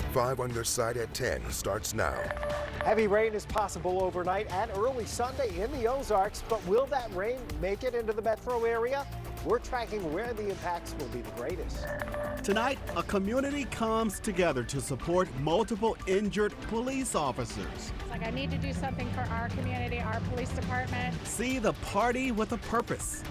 5 on Your Side at 10 starts now. Heavy rain is possible overnight and early Sunday in the Ozarks, but will that rain make it into the metro area? We're tracking where the impacts will be the greatest. Tonight, a community comes together to support multiple injured police officers. It's like I need to do something for our community, our police department. See the party with a purpose.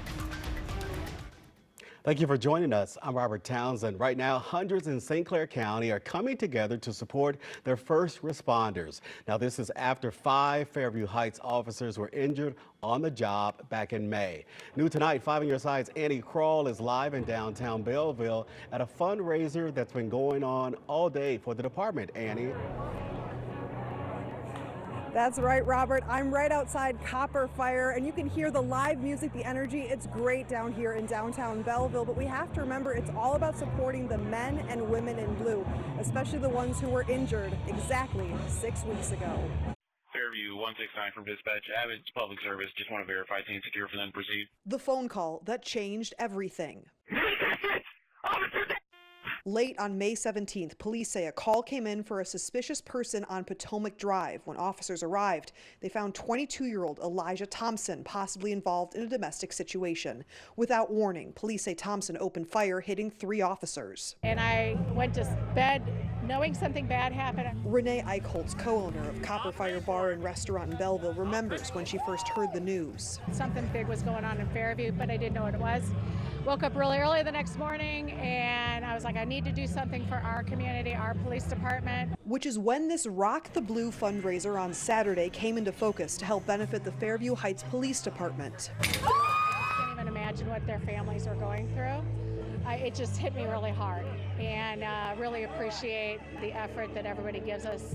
Thank you for joining us. I'm Robert Townsend. Right now, hundreds in St. Clair County are coming together to support their first responders. Now, this is after 5 Fairview Heights officers were injured on the job back in May. New tonight, 5 on Your Side's Annie Krall is live in downtown Belleville at a fundraiser that's been going on all day for the department. Annie. That's right, Robert. I'm right outside Copper Fire, and you can hear the live music, the energy. It's great down here in downtown Belleville, but we have to remember it's all about supporting the men and women in blue, especially the ones who were injured exactly 6 weeks ago. Fairview 169 from dispatch. Abbott's public service. Just want to verify things secure for them to proceed. The phone call that changed everything. Late on May 17th, police say a call came in for a suspicious person on Potomac Drive. When officers arrived, they found 22-year-old Elijah Thompson possibly involved in a domestic situation. Without warning, police say Thompson opened fire, hitting 3 officers. And I went to bed knowing something bad happened. Renee Eichholz, co-owner of Copper Fire Bar and Restaurant in Belleville, remembers when she first heard the news. Something big was going on in Fairview, but I didn't know what it was. Woke up really early the next morning and I was like, I need to do something for our community, our police department. Which is when this Rock the Blue fundraiser on Saturday came into focus to help benefit the Fairview Heights Police Department. I can't even imagine what their families are going through. It just hit me really hard, and really appreciate the effort that everybody gives us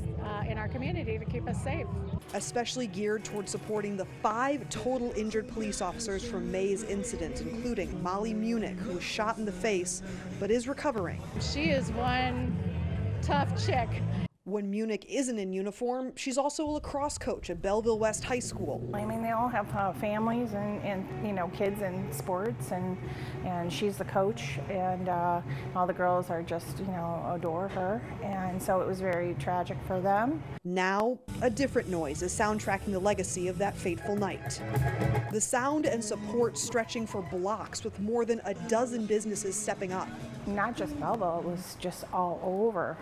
in our community to keep us safe. Especially geared towards supporting the 5 total injured police officers from May's incident, including Molly Munich, who was shot in the face but is recovering. She is one tough chick. When Munich isn't in uniform, she's also a lacrosse coach at Belleville West High School. I mean, they all have families and you know, kids in sports, and she's the coach, and all the girls are just, you know, adore her, and so it was very tragic for them. Now, a different noise is soundtracking the legacy of that fateful night. The sound and support stretching for blocks, with more than a dozen businesses stepping up. Not just Belleville, it was just all over.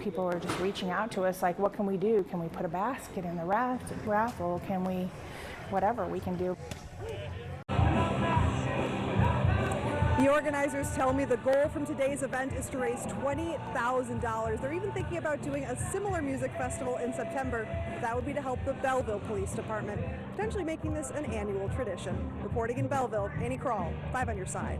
People were just reaching out to us like, what can we do? Can we put a basket in the raffle? Can we, whatever we can do. The organizers tell me the goal from today's event is to raise $20,000. They're even thinking about doing a similar music festival in September. That would be to help the Belleville Police Department, potentially making this an annual tradition. Reporting in Belleville, Annie Krall, 5 on Your Side.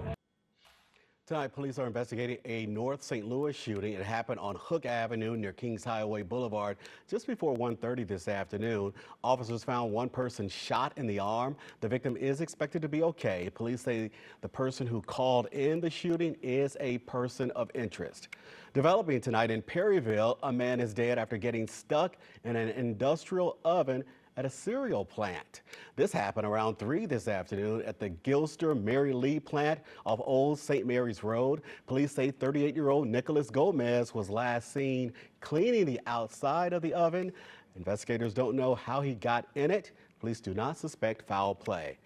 Tonight, police are investigating a North St. Louis shooting. It happened on Hook Avenue near Kings Highway Boulevard just before 1:30 this afternoon. Officers found one person shot in the arm. The victim is expected to be okay. Police say the person who called in the shooting is a person of interest. Developing tonight in Perryville, a man is dead after getting stuck in an industrial oven at a cereal plant. This happened around 3 this afternoon at the Gilster Mary Lee plant off Old St. Mary's Road. Police say 38-year-old Nicholas Gomez was last seen cleaning the outside of the oven. Investigators don't know how he got in it. Police do not suspect foul play.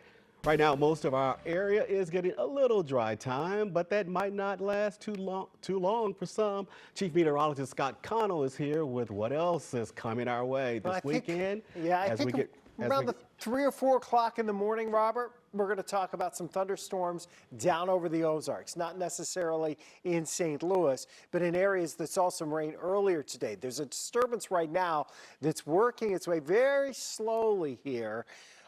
Right now, most of our area is getting a little dry time, but that might not last too long for some. Chief Meteorologist Scott Connell is here with what else is coming our way this weekend. I think around 3 or 4 o'clock in the morning, Robert, we're going to talk about some thunderstorms down over the Ozarks, not necessarily in St. Louis, but in areas that saw some rain earlier today. There's a disturbance right now that's working its way very slowly here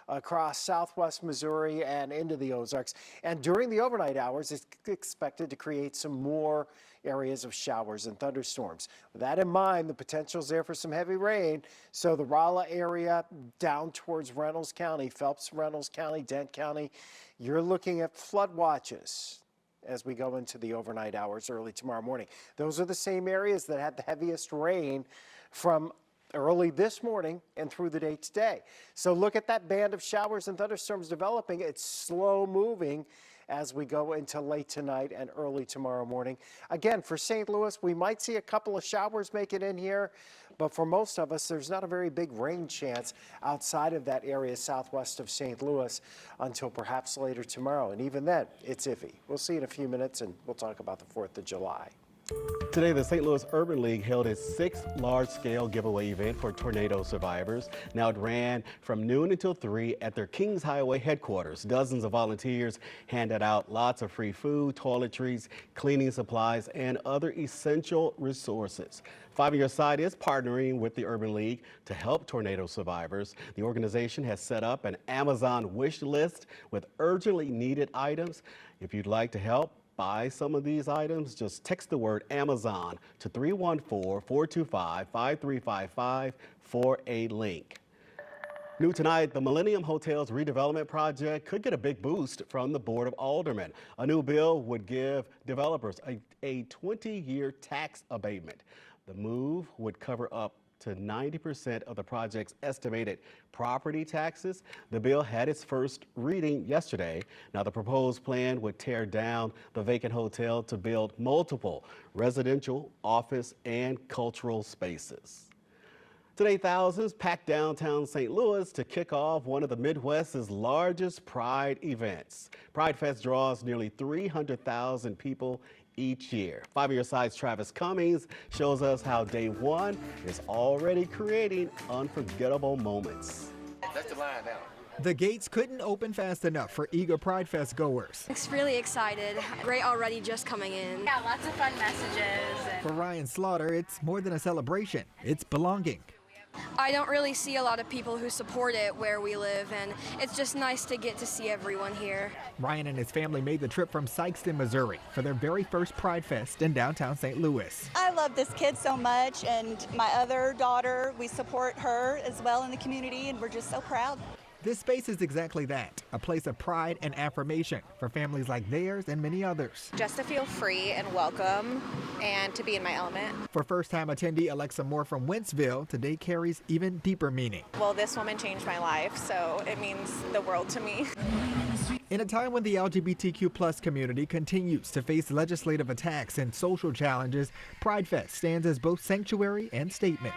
across southwest Missouri and into the Ozarks. And during the overnight hours, it's expected to create some more areas of showers and thunderstorms. With that in mind, the potential is there for some heavy rain. So the Rolla area down towards Reynolds County, Phelps, Reynolds County, Dent County, you're looking at flood watches as we go into the overnight hours early tomorrow morning. Those are the same areas that had the heaviest rain from early this morning and through the day today. So look at that band of showers and thunderstorms developing. It's slow moving as we go into late tonight and early tomorrow morning. Again, for St. Louis, we might see a couple of showers make it in here, but for most of us, there's not a very big rain chance outside of that area southwest of St. Louis until perhaps later tomorrow. And even then, it's iffy. We'll see in a few minutes, and we'll talk about the 4th of July. Today, the St. Louis Urban League held its 6th large-scale giveaway event for tornado survivors. Now, it ran from noon until 3 at their Kings Highway headquarters. Dozens of volunteers handed out lots of free food, toiletries, cleaning supplies, and other essential resources. 5 on Your Side is partnering with the Urban League to help tornado survivors. The organization has set up an Amazon wish list with urgently needed items. If you'd like to help buy some of these items, just text the word Amazon to 314-425-5355 for a link. New tonight, the Millennium Hotel's redevelopment project could get a big boost from the Board of Aldermen. A new bill would give developers a 20-year tax abatement. The move would cover up to 90% of the project's estimated property taxes. The bill had its first reading yesterday. Now, the proposed plan would tear down the vacant hotel to build multiple residential, office, and cultural spaces. Today, thousands packed downtown St. Louis to kick off one of the Midwest's largest Pride events. Pride Fest draws nearly 300,000 people each year. 5 on Your Side's Travis Cummings shows us how day one is already creating unforgettable moments. That's the line down. The gates couldn't open fast enough for eager Pride Fest goers. It's really excited. Great already just coming in. Yeah, lots of fun messages. For Ryan Slaughter, it's more than a celebration. It's belonging. I don't really see a lot of people who support it where we live, and it's just nice to get to see everyone here. Ryan and his family made the trip from Sikeston, Missouri for their very first Pride Fest in downtown St. Louis. I love this kid so much, and my other daughter, we support her as well in the community, and we're just so proud. This space is exactly that, a place of pride and affirmation for families like theirs and many others. Just to feel free and welcome and to be in my element. For first-time attendee Alexa Moore from Wentzville, today carries even deeper meaning. Well, this woman changed my life, so it means the world to me. In a time when the LGBTQ+ community continues to face legislative attacks and social challenges, Pride Fest stands as both sanctuary and statement.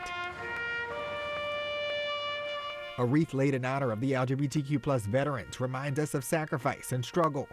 A wreath laid in honor of the LGBTQ+ veterans reminds us of sacrifice and struggle.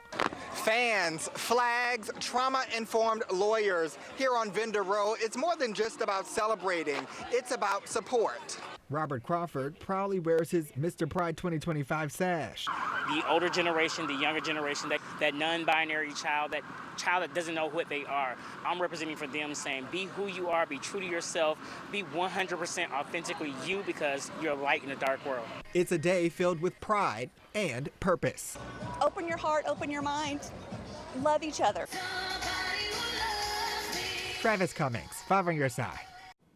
Fans, flags, trauma-informed lawyers here on Vendor Row. It's more than just about celebrating. It's about support. Robert Crawford proudly wears his Mr. Pride 2025 sash. The older generation, the younger generation, that non-binary child, that child that doesn't know what they are, I'm representing for them, saying be who you are, be true to yourself, be 100% authentically you, because you're a light in a dark world. It's a day filled with pride and purpose. Open your heart, open your mind, love each other. Travis Cummings, 5 on Your Side.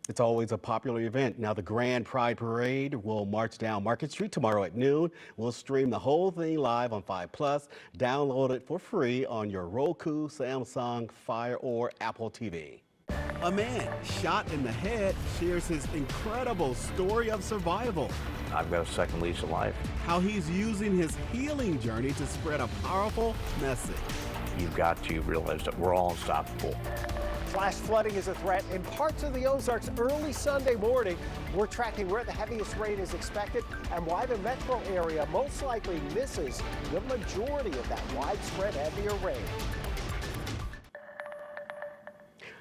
It's always a popular event. Now, the Grand Pride Parade will march down Market Street tomorrow at noon. We'll stream the whole thing live on 5+. Download it for free on your Roku, Samsung, Fire, or Apple TV. A man shot in the head shares his incredible story of survival. I've got a second lease of life. How he's using his healing journey to spread a powerful message. You've got to realize that we're all unstoppable. Flash flooding is a threat in parts of the Ozarks early Sunday morning. We're tracking where the heaviest rain is expected and why the metro area most likely misses the majority of that widespread heavier rain.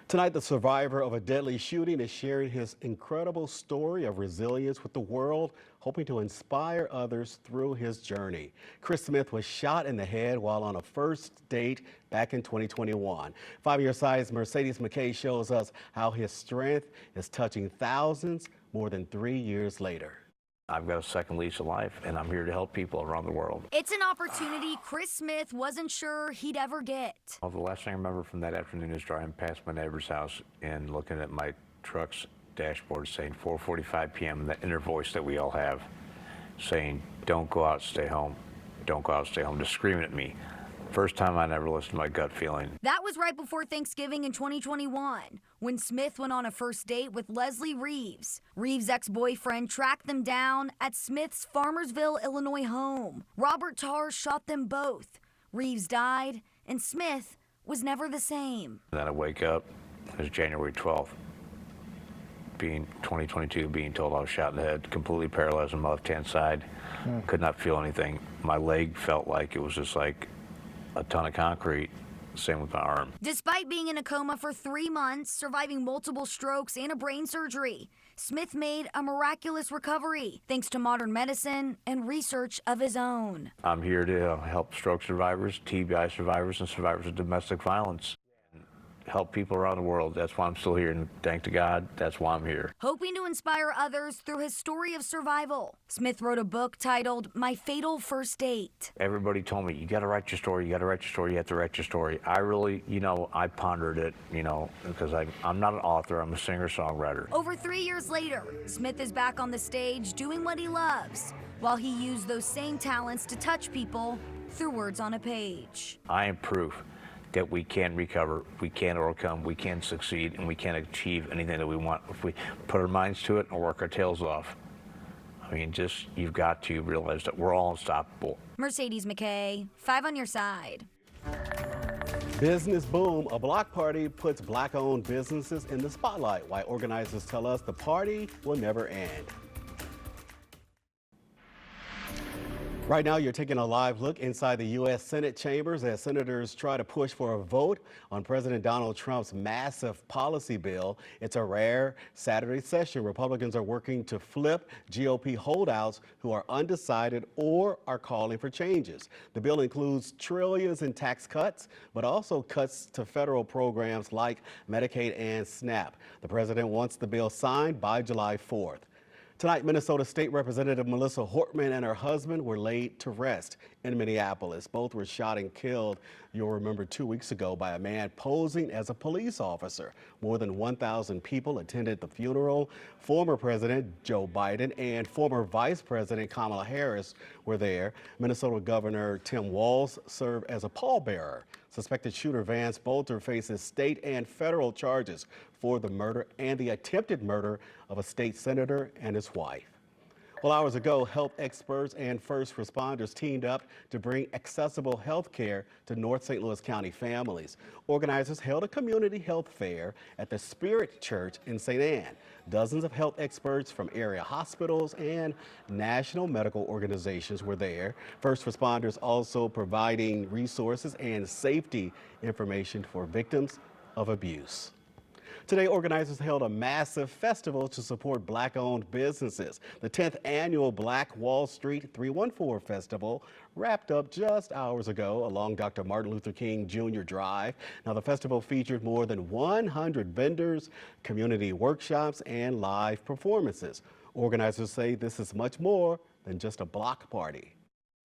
Tonight, the survivor of a deadly shooting is sharing his incredible story of resilience with the world, hoping to inspire others through his journey. Chris Smith was shot in the head while on a first date back in 2021. 5 on Your Side's Mercedes McKay shows us how his strength is touching thousands more than 3 years later. I've got a second lease of life, and I'm here to help people around the world. It's an opportunity Chris Smith wasn't sure he'd ever get. Well, the last thing I remember from that afternoon is driving past my neighbor's house and looking at my truck's dashboard saying 4:45 p.m., that inner voice that we all have saying, don't go out, stay home. Don't go out, stay home, just screaming at me. First time I never listened to my gut feeling. That was right before Thanksgiving in 2021, when Smith went on a first date with Leslie Reeves. Reeves' ex-boyfriend tracked them down at Smith's Farmersville, Illinois home. Robert Tarr shot them both. Reeves died, and Smith was never the same. Then I wake up, it was January 12th, 2022, being told I was shot in the head, completely paralyzed on my left-hand side, could not feel anything. My leg felt like it was just like a ton of concrete. Same with my arm. Despite being in a coma for 3 months, surviving multiple strokes and a brain surgery, Smith made a miraculous recovery thanks to modern medicine and research of his own. I'm here to help stroke survivors, TBI survivors, and survivors of domestic violence. Help people around the world. That's why I'm still here, and thank to God, that's why I'm here. Hoping to inspire others through his story of survival, Smith wrote a book titled My Fatal First Date. Everybody told me, you got to write your story, you got to write your story, you have to write your story. I really, I pondered it, because I'm not an author, I'm a singer-songwriter. Over 3 years later, Smith is back on the stage doing what he loves, while he used those same talents to touch people through words on a page. I am proof that we can recover, we can overcome, we can succeed, and we can achieve anything that we want if we put our minds to it and work our tails off. I mean, you've got to realize that we're all unstoppable. Mercedes McKay, 5 on your side. Business boom. A block party puts black-owned businesses in the spotlight, while organizers tell us the party will never end. Right now, you're taking a live look inside the U.S. Senate chambers as senators try to push for a vote on President Donald Trump's massive policy bill. It's a rare Saturday session. Republicans are working to flip GOP holdouts who are undecided or are calling for changes. The bill includes trillions in tax cuts, but also cuts to federal programs like Medicaid and SNAP. The president wants the bill signed by July 4th. Tonight, Minnesota State Representative Melissa Hortman and her husband were laid to rest in Minneapolis. Both were shot and killed, you'll remember, 2 weeks ago by a man posing as a police officer. More than 1,000 people attended the funeral. Former President Joe Biden and former Vice President Kamala Harris were there. Minnesota Governor Tim Walz served as a pallbearer. Suspected shooter Vance Bolter faces state and federal charges for the murder and the attempted murder of a state senator and his wife. Well, hours ago, health experts and first responders teamed up to bring accessible health care to North St. Louis County families. Organizers held a community health fair at the Spirit Church in St. Anne. Dozens of health experts from area hospitals and national medical organizations were there. First responders also providing resources and safety information for victims of abuse. Today, organizers held a massive festival to support black-owned businesses. The 10th annual Black Wall Street 314 Festival wrapped up just hours ago along Dr. Martin Luther King Jr. Drive. Now, the festival featured more than 100 vendors, community workshops, and live performances. Organizers say this is much more than just a block party.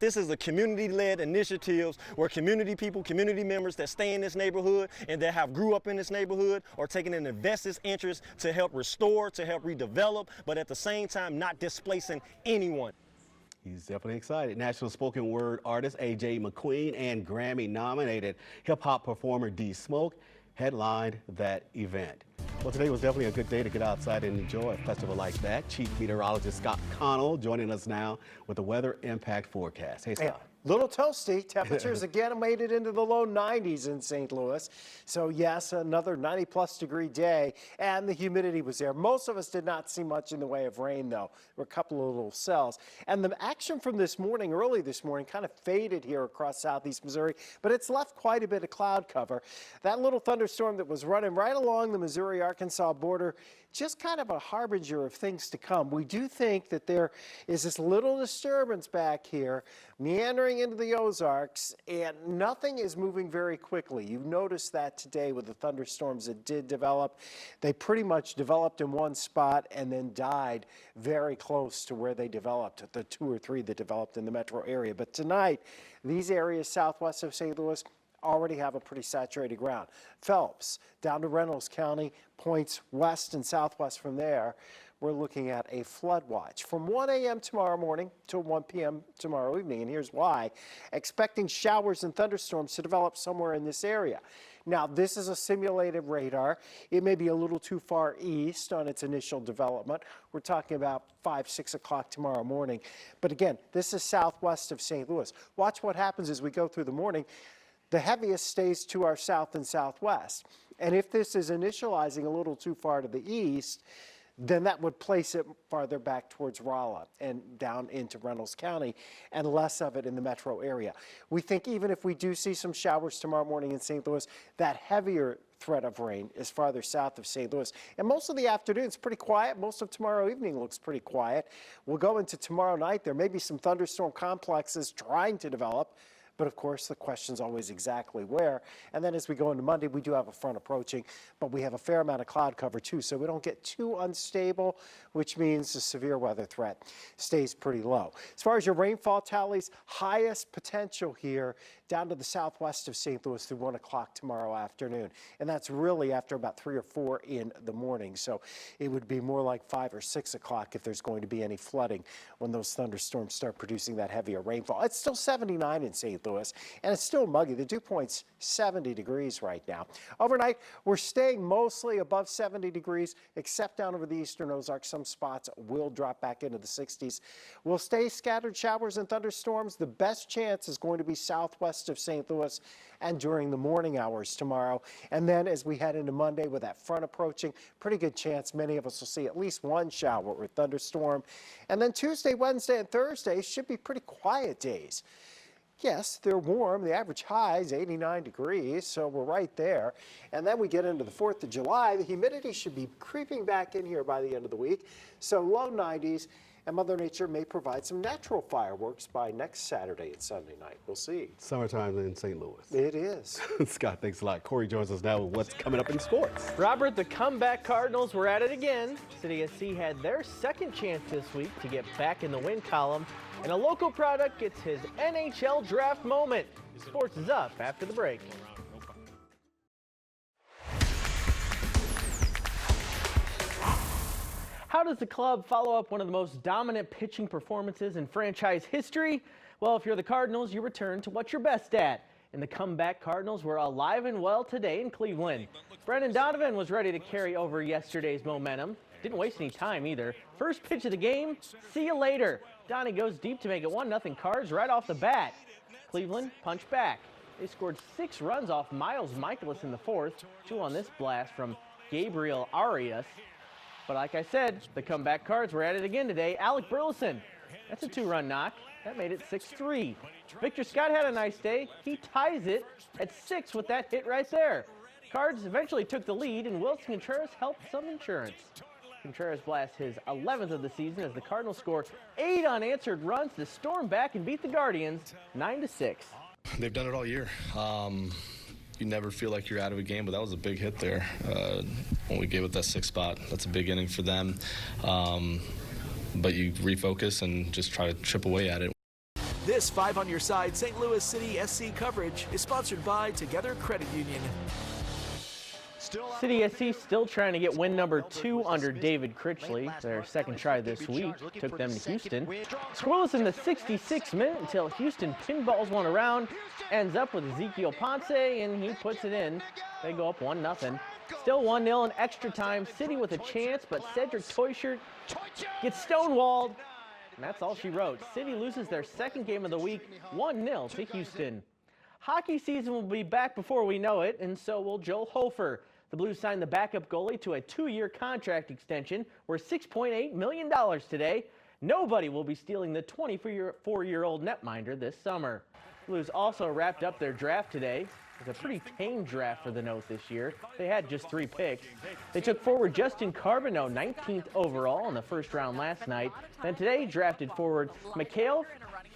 This is a community-led initiative where community people, community members that stay in this neighborhood and that have grew up in this neighborhood are taking an invested interest to help restore, to help redevelop, but at the same time not displacing anyone. He's definitely excited. National spoken word artist A.J. McQueen and Grammy-nominated hip-hop performer D Smoke headlined that event. Well, today was definitely a good day to get outside and enjoy a festival like that. Chief Meteorologist Scott Connell joining us now with the weather impact forecast. Hey, Scott. Little toasty. Temperatures again made it into the low 90s in St. Louis. So yes, another 90-plus degree day, and the humidity was there. Most of us did not see much in the way of rain, though. There were a couple of little cells. And the action from this morning, early this morning, kind of faded here across southeast Missouri, but it's left quite a bit of cloud cover. That little thunderstorm that was running right along the Missouri-Arkansas border, just kind of a harbinger of things to come. We do think that there is this little disturbance back here meandering into the Ozarks, and nothing is moving very quickly. You've noticed that today with the thunderstorms that did develop. They pretty much developed in one spot and then died very close to where they developed, the 2 or 3 that developed in the metro area. But tonight, these areas southwest of St. Louis already have a pretty saturated ground. Phelps down to Reynolds County, points west and southwest from there. We're looking at a flood watch from 1 a.m. tomorrow morning to 1 p.m. tomorrow evening, and here's why. Expecting showers and thunderstorms to develop somewhere in this area. Now, this is a simulated radar. It may be a little too far east on its initial development. We're talking about 5, 6 o'clock tomorrow morning. But again, this is southwest of St. Louis. Watch what happens as we go through the morning. The heaviest stays to our south and southwest. And if this is initializing a little too far to the east, then that would place it farther back towards Rolla and down into Reynolds County, and less of it in the metro area. We think even if we do see some showers tomorrow morning in St. Louis, that heavier threat of rain is farther south of St. Louis. And most of the afternoon is pretty quiet. Most of tomorrow evening looks pretty quiet. We'll go into tomorrow night. There may be some thunderstorm complexes trying to develop. But of course, the question's always exactly where. And then as we go into Monday, we do have a front approaching, but we have a fair amount of cloud cover too, so we don't get too unstable, which means the severe weather threat stays pretty low. As far as your rainfall tallies, highest potential here down to the southwest of St. Louis through 1 o'clock tomorrow afternoon. And that's really after about 3 or 4 in the morning. So it would be more like 5 or 6 o'clock if there's going to be any flooding when those thunderstorms start producing that heavier rainfall. It's still 79 in St. Louis, and it's still muggy. The dew point's 70 degrees right now. Overnight, we're staying mostly above 70 degrees, except down over the eastern Ozarks. Some spots will drop back into the 60s. We'll stay scattered showers and thunderstorms. The best chance is going to be southwest of St. Louis and during the morning hours tomorrow. And then as we head into Monday with that front approaching, pretty good chance many of us will see at least one shower or thunderstorm. And then Tuesday, Wednesday, and Thursday should be pretty quiet days. Yes, they're warm. The average high is 89 degrees, so we're right there. And then we get into the 4th of July. The humidity should be creeping back in here by the end of the week, so low 90s. And Mother Nature may provide some natural fireworks by next Saturday and Sunday night. We'll see. Summertime in St. Louis. It is. Scott, thanks a lot. Corey joins us now with what's coming up in sports. Robert, the comeback Cardinals were at it again. City SC had their second chance this week to get back in the win column, and a local product gets his NHL draft moment. Sports is up after the break. How does the club follow up one of the most dominant pitching performances in franchise history? Well, if you're the Cardinals, you return to what you're best at. And the comeback Cardinals were alive and well today in Cleveland. Brendan Donovan was ready to carry over yesterday's momentum. Didn't waste any time either. First pitch of the game, see you later. Donnie goes deep to make it 1-0 Cards right off the bat. Cleveland punched back. They scored 6 runs off Miles Michaelis in the 4th, 2 on this blast from Gabriel Arias. But like I said, the comeback Cards were at it again today. Alec Burleson, that's a 2-run knock. That made it 6-3. Victor Scott had a nice day. He ties it at 6 with that hit right there. Cards eventually took the lead, and Wilson Contreras helped some insurance. Contreras blasts his 11th of the season as the Cardinals score 8 unanswered runs to storm back and beat the Guardians 9-6. They've done it all year. You never feel like you're out of a game, but that was a big hit there when we gave it that 6th spot. That's a big inning for them. But you refocus and just try to chip away at it. This 5 on Your Side St. Louis City SC coverage is sponsored by Together Credit Union. City SC still trying to get win number 2 under David Critchley. Their second try this week took them to Houston. Scoreless in the 66th minute until Houston pinballs one around. Ends up with Ezekiel Ponce, and he puts it in. They go up 1-0. Still 1-0 in extra time. City with a chance, but Cedric Toyshirt gets stonewalled. And that's all she wrote. City loses their second game of the week, 1-0 to Houston. Hockey season will be back before we know it, and so will Joel Hofer. The Blues signed the backup goalie to a 2-year contract extension worth $6.8 million today. Nobody will be stealing the 24-year-old netminder this summer. Blues also wrapped up their draft today. It was a pretty tame draft for the Note this year. They had just 3 picks. They took forward Justin Carbonneau, 19th overall in the first round last night. Then today drafted forward Mikhail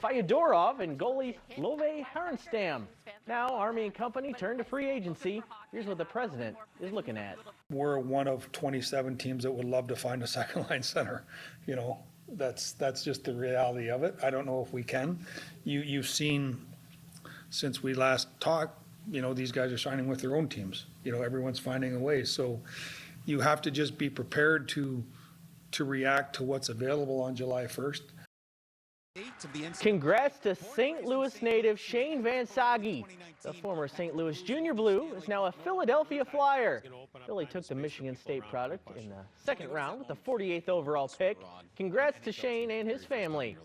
Fyodorov and goalie Love Harenstam. Now Army and Company turn to free agency. Here's what the president is looking at. We're one of 27 teams that would love to find a second line center. You know, that's just the reality of it. I don't know if we can. You've seen since we last talked, you know, these guys are signing with their own teams. You know, everyone's finding a way. So you have to just be prepared to react to what's available on July 1st. Congrats to St. Louis native Shane Van Sage. The former St. Louis Junior Blue is now a Philadelphia Flyer. Philly took the Michigan State product in the second round with the 48th overall pick. Congrats to Shane and his family.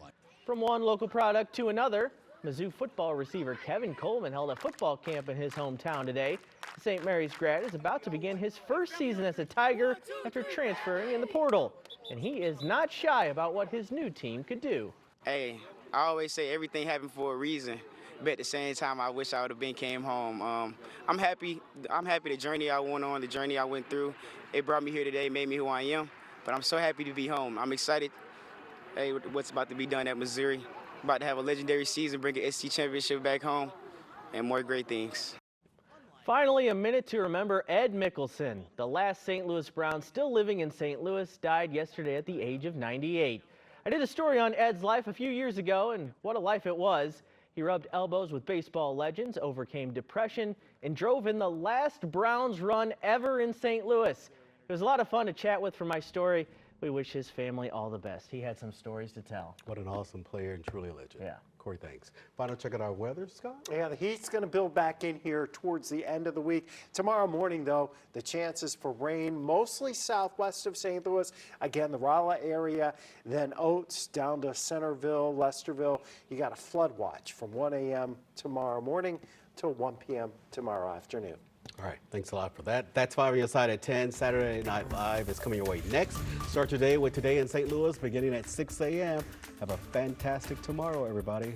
From one local product to another, Mizzou football receiver Kevin Coleman held a football camp in his hometown today. The St. Mary's grad is about to begin his first season as a Tiger after transferring in the portal. And he is not shy about what his new team could do. Hey, I always say everything happened for a reason, but at the same time, I wish I would have came home. I'm happy the journey I went on, the journey I went through. It brought me here today, made me who I am, but I'm so happy to be home. I'm excited, hey, what's about to be done at Missouri. About to have a legendary season, bring an SC championship back home, and more great things. Finally, a minute to remember Ed Mickelson. The last St. Louis Brown still living in St. Louis died yesterday at the age of 98. I did a story on Ed's life a few years ago, and what a life it was. He rubbed elbows with baseball legends, overcame depression, and drove in the last Browns run ever in St. Louis. It was a lot of fun to chat with for my story. We wish his family all the best. He had some stories to tell. What an awesome player and truly a legend. Yeah. Corey, thanks. Final check out our weather, Scott? Yeah, the heat's going to build back in here towards the end of the week. Tomorrow morning, though, the chances for rain mostly southwest of St. Louis. Again, the Rolla area, then Oates down to Centerville, Lesterville. You got a flood watch from 1 a.m. tomorrow morning till 1 p.m. tomorrow afternoon. All right, thanks a lot for that. That's 5 on your side at 10. Saturday Night Live is coming your way next. Start your day with Today in St. Louis beginning at 6 a.m. Have a fantastic tomorrow, everybody.